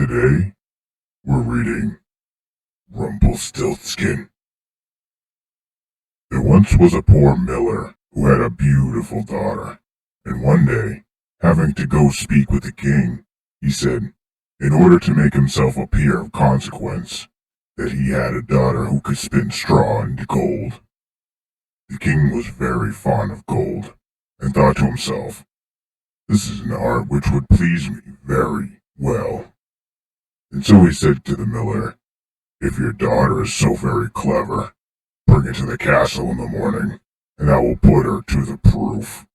Today, we're reading Rumpelstiltskin. There once was a poor miller who had a beautiful daughter, and one day, having to go speak with the king, he said, in order to make himself appear of consequence, that he had a daughter who could spin straw into gold. The king was very fond of gold, and thought to himself, this is an art which would please me very well. And so he said to the miller, if your daughter is so very clever, bring her to the castle in the morning, and I will put her to the proof.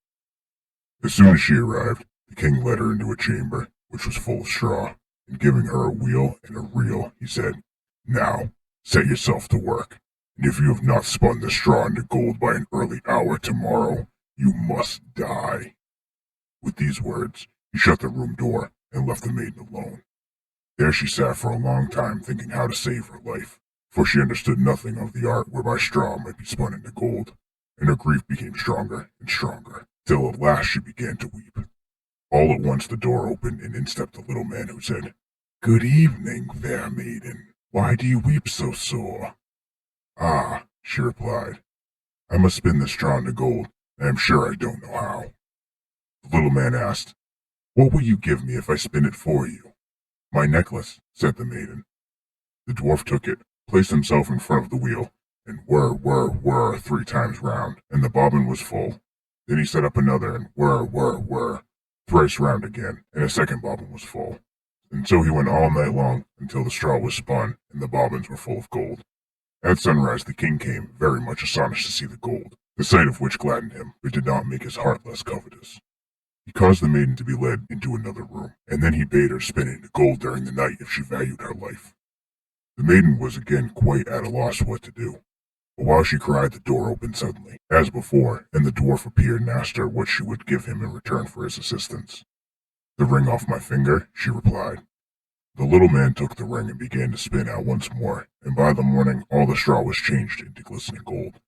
As soon as she arrived, the king led her into a chamber, which was full of straw, and giving her a wheel and a reel, he said, now, set yourself to work, and if you have not spun the straw into gold by an early hour tomorrow, you must die. With these words, he shut the room door and left the maiden alone. There she sat for a long time thinking how to save her life, for she understood nothing of the art whereby straw might be spun into gold, and her grief became stronger and stronger, till at last she began to weep. All at once the door opened, and in stepped the little man, who said, good evening, fair maiden. Why do you weep so sore? Ah, she replied, I must spin this straw into gold, and I am sure I don't know how. The little man asked, what will you give me if I spin it for you? My necklace, said the maiden. The dwarf took it, placed himself in front of the wheel, and whir 3 times round, and the bobbin was full. Then he set up another, and whir, thrice round again, and a second bobbin was full. And so he went all night long, until the straw was spun, and the bobbins were full of gold. At sunrise the king came, very much astonished to see the gold, the sight of which gladdened him, but did not make his heart less covetous. He caused the maiden to be led into another room, and then he bade her spin it into gold during the night if she valued her life. The maiden was again quite at a loss what to do, but while she cried the door opened suddenly, as before, and the dwarf appeared and asked her what she would give him in return for his assistance. The ring off my finger, she replied. The little man took the ring and began to spin out once more, and by the morning all the straw was changed into glistening gold.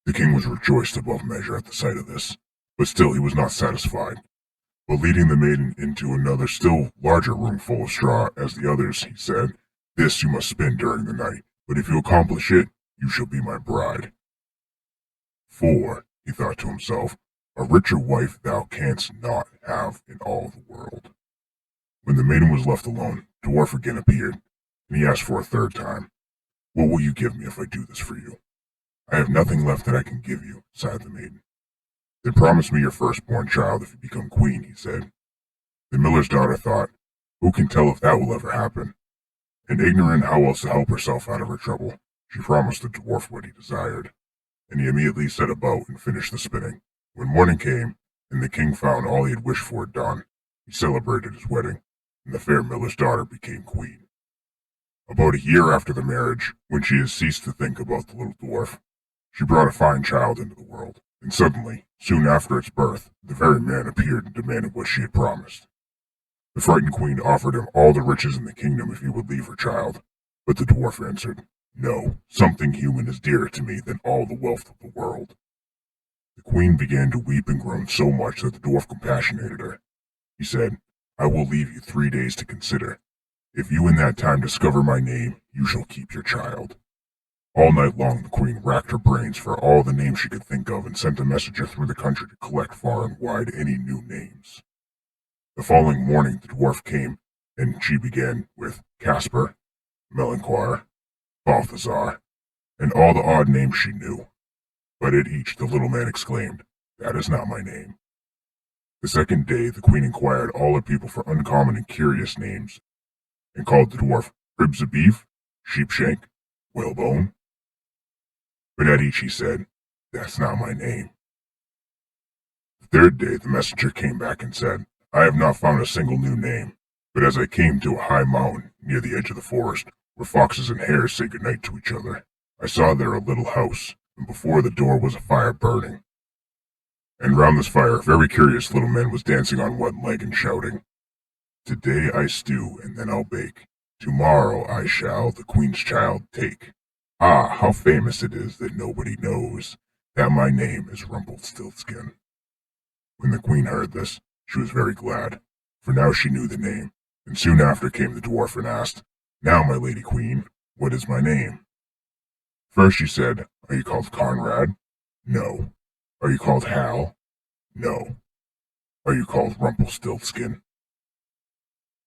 The king was rejoiced above measure at the sight of this, but still he was not satisfied. But leading the maiden into another still larger room full of straw as the others, he said, this you must spin during the night, but if you accomplish it, you shall be my bride. For, he thought to himself, a richer wife thou canst not have in all the world. When the maiden was left alone, the dwarf again appeared, and he asked for a third time, what will you give me if I do this for you? I have nothing left that I can give you, sighed the maiden. Then promise me your firstborn child if you become queen, he said. The miller's daughter thought, who can tell if that will ever happen? And ignorant how else to help herself out of her trouble, she promised the dwarf what he desired, and he immediately set about and finished the spinning. When morning came, and the king found all he had wished for done, he celebrated his wedding, and the fair miller's daughter became queen. About a year after the marriage, when she had ceased to think about the little dwarf, she brought a fine child into the world, and suddenly, soon after its birth, the very man appeared and demanded what she had promised. The frightened queen offered him all the riches in the kingdom if he would leave her child, but the dwarf answered, no, something human is dearer to me than all the wealth of the world. The queen began to weep and groan so much that the dwarf compassionated her. He said, I will leave you 3 days to consider. If you in that time discover my name, you shall keep your child. All night long the queen racked her brains for all the names she could think of and sent a messenger through the country to collect far and wide any new names. The following morning the dwarf came, and she began with Casper, Melanchoir, Balthazar, and all the odd names she knew. But at each the little man exclaimed, that is not my name. The second day the queen inquired all her people for uncommon and curious names, and called the dwarf Ribs of Beef, Sheepshank, Whalebone. But at each he said, that's not my name. The third day the messenger came back and said, I have not found a single new name, but as I came to a high mountain near the edge of the forest, where foxes and hares say goodnight to each other, I saw there a little house, and before the door was a fire burning. And round this fire a very curious little man was dancing on one leg and shouting, today I stew and then I'll bake, tomorrow I shall the queen's child take. Ah, how famous it is that nobody knows that my name is Rumpelstiltskin. When the queen heard this, she was very glad, for now she knew the name, and soon after came the dwarf and asked, "Now, my lady queen, what is my name?" First she said, "Are you called Conrad?" "No." "Are you called Hal?" "No." "Are you called Rumpelstiltskin?"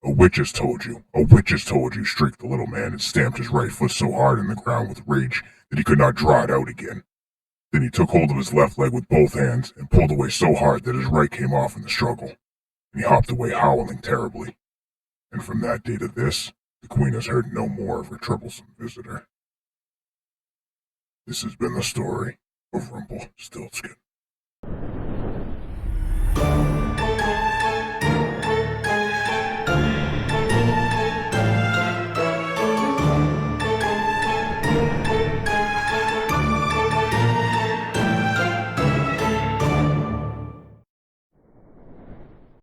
"A witch has told you, a witch has told you," shrieked the little man and stamped his right foot so hard in the ground with rage that he could not draw it out again. Then he took hold of his left leg with both hands and pulled away so hard that his right came off in the struggle, and he hopped away howling terribly. And from that day to this, the queen has heard no more of her troublesome visitor. This has been the story of Rumpelstiltskin.